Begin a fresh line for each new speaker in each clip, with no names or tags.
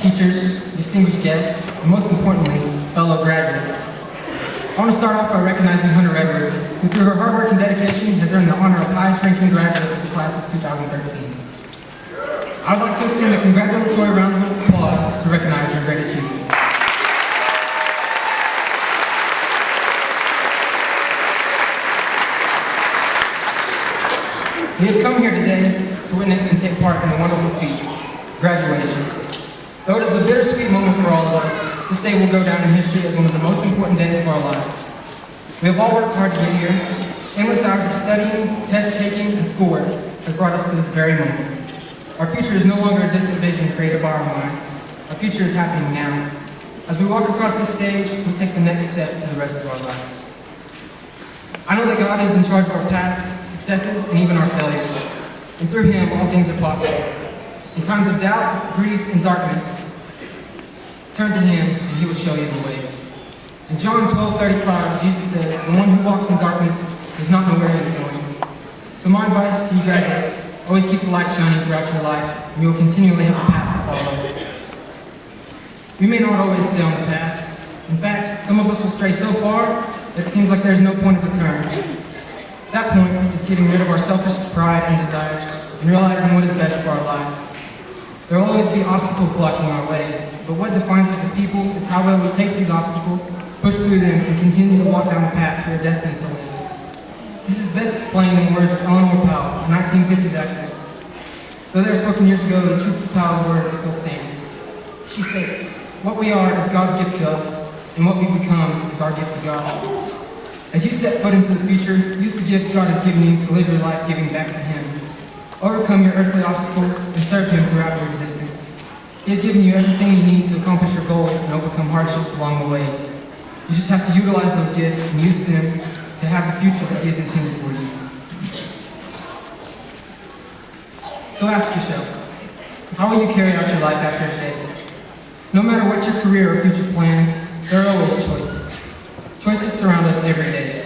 teachers, distinguished guests, and most importantly, fellow graduates. I want to start off by recognizing Hunter Edwards, who through her hard work and dedication has earned the honor of highest ranking graduate of the class of 2013. I would like to extend a congratulatory round of applause to recognize your great achievement. We have come here today to witness and take part in a wonderful feat, graduation. Though it is a bittersweet moment for all of us, this day will go down in history as one of the most important days of our lives. We have all worked hard to get here. Endless hours of studying, test taking, and schoolwork has brought us to this very moment. Our future is no longer a distant vision created by our minds. Our future is happening now. As we walk across this stage, we take the next step to the rest of our lives. I know that God is in charge of our paths, successes, and even our failures. And through Him, all things are possible. In times of doubt, grief, and darkness, turn to Him, and He will show you the way. In John 12:35, Jesus says, "The one who walks in darkness does not know where he is going." So my advice to you graduates, always keep the light shining throughout your life, and you will continually have a path to follow. We may not always stay on the path. In fact, some of us will stray so far that it seems like there's no point of return. That point is getting rid of our selfish pride and desires, and realizing what is best for our lives. There will always be obstacles blocking our way, but what defines us as people is how well we take these obstacles, push through them, and continue to walk down the path we are destined to live. This is best explained in the words of Eleanor Powell, a 1950s actress. Though they were spoken years ago, the truth of Powell's words still stands. She states, "What we are is God's gift to us, and what we become is our gift to God." As you step foot into the future, use the gifts God has given you to live your life giving back to Him. Overcome your earthly obstacles and serve Him throughout your existence. He has given you everything you need to accomplish your goals and overcome hardships along the way. You just have to utilize those gifts and use them to have the future that He has intended for you. So ask yourselves, how will you carry out your life after today? No matter what your career or future plans, there are always choices. Choices surround us every day.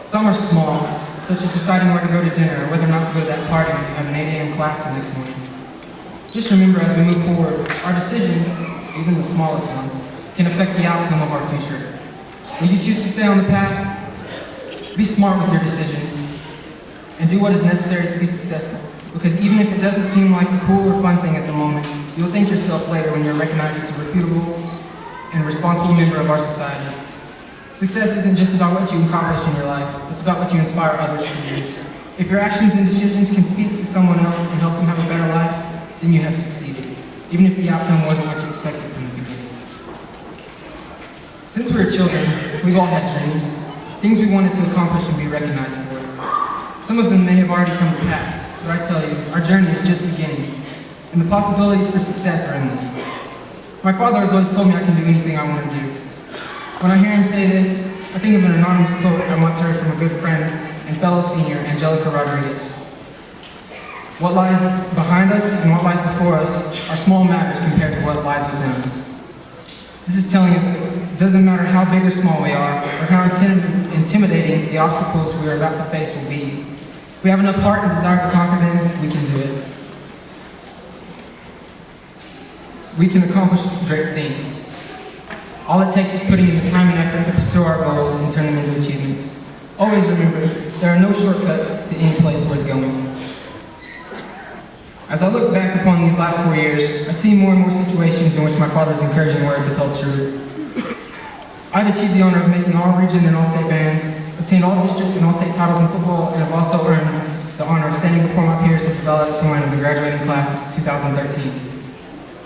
Some are small, such as deciding where to go to dinner or whether or not to go to that party when you have an 8 a.m. class the next morning. Just remember as we move forward, our decisions, even the smallest ones, can affect the outcome of our future. Will you choose to stay on the path? Be smart with your decisions and do what is necessary to be successful. Because even if it doesn't seem like the cool or fun thing at the moment, you'll thank yourself later when you're recognized as a reputable and responsible member of our society. Success isn't just about what you accomplish in your life, it's about what you inspire others to do. If your actions and decisions can speak to someone else and help them have a better life, then you have succeeded, even if the outcome wasn't what you expected from the beginning. Since we were children, we've all had dreams, things we wanted to accomplish and be recognized for. Some of them may have already come to pass, but I tell you, our journey is just beginning, and the possibilities for success are endless. My father has always told me I can do anything I want to do. When I hear him say this, I think of an anonymous quote I once heard from a good friend and fellow senior, Angelica Rodriguez. What lies behind us and what lies before us are small matters compared to what lies within us. This is telling us that it doesn't matter how big or small we are, or how intimidating the obstacles we are about to face will be. If we have enough heart and desire to conquer them, we can do it. We can accomplish great things. All it takes is putting in the time and effort to pursue our goals and turn them into achievements. Always remember, there are no shortcuts to any place worth going. As I look back upon these last 4 years, I see more and more situations in which my father's encouraging words have held true. I've achieved the honor of making all region and all state bands, obtained all district and all state titles in football, and have also earned the honor of standing before my peers as the valedictorian of the graduating class of 2013.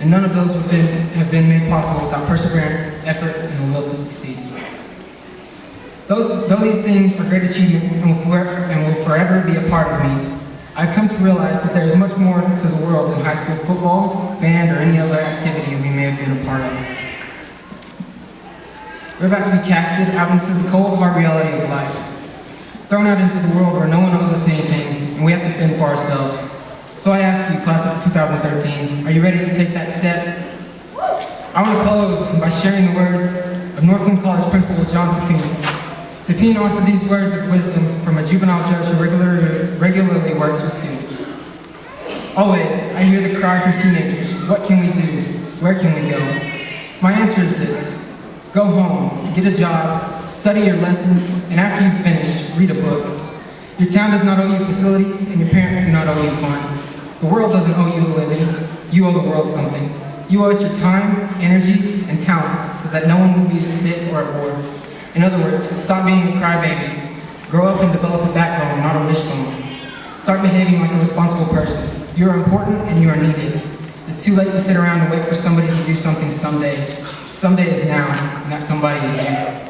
And none of those have been made possible without perseverance, effort, and the will to succeed. Though these things are great achievements and will forever be a part of me, I've come to realize that there is much more to the world than high school football, band, or any other activity we may have been a part of. We're about to be casted out into the cold, hard reality of life, thrown out into the world where no one owes us anything, and we have to fend for ourselves. So I ask you, class of 2013, are you ready to take that step? I want to close by sharing the words of Northland College Principal John Tapine. Tapine offered these words of wisdom from a juvenile judge who regularly works with students. Always, I hear the cry from teenagers, what can we do? Where can we go? My answer is this. Go home, get a job, study your lessons, and after you've finished, read a book. Your town does not owe you facilities, and your parents do not owe you fun. The world doesn't owe you a living. You owe the world something. You owe it your time, energy, and talents so that no one will be sick or bored. In other words, stop being a crybaby. Grow up and develop a backbone, not a wishbone. Start behaving like a responsible person. You are important and you are needed. It's too late to sit around and wait for somebody to do something someday. Someday is now, and that somebody is you.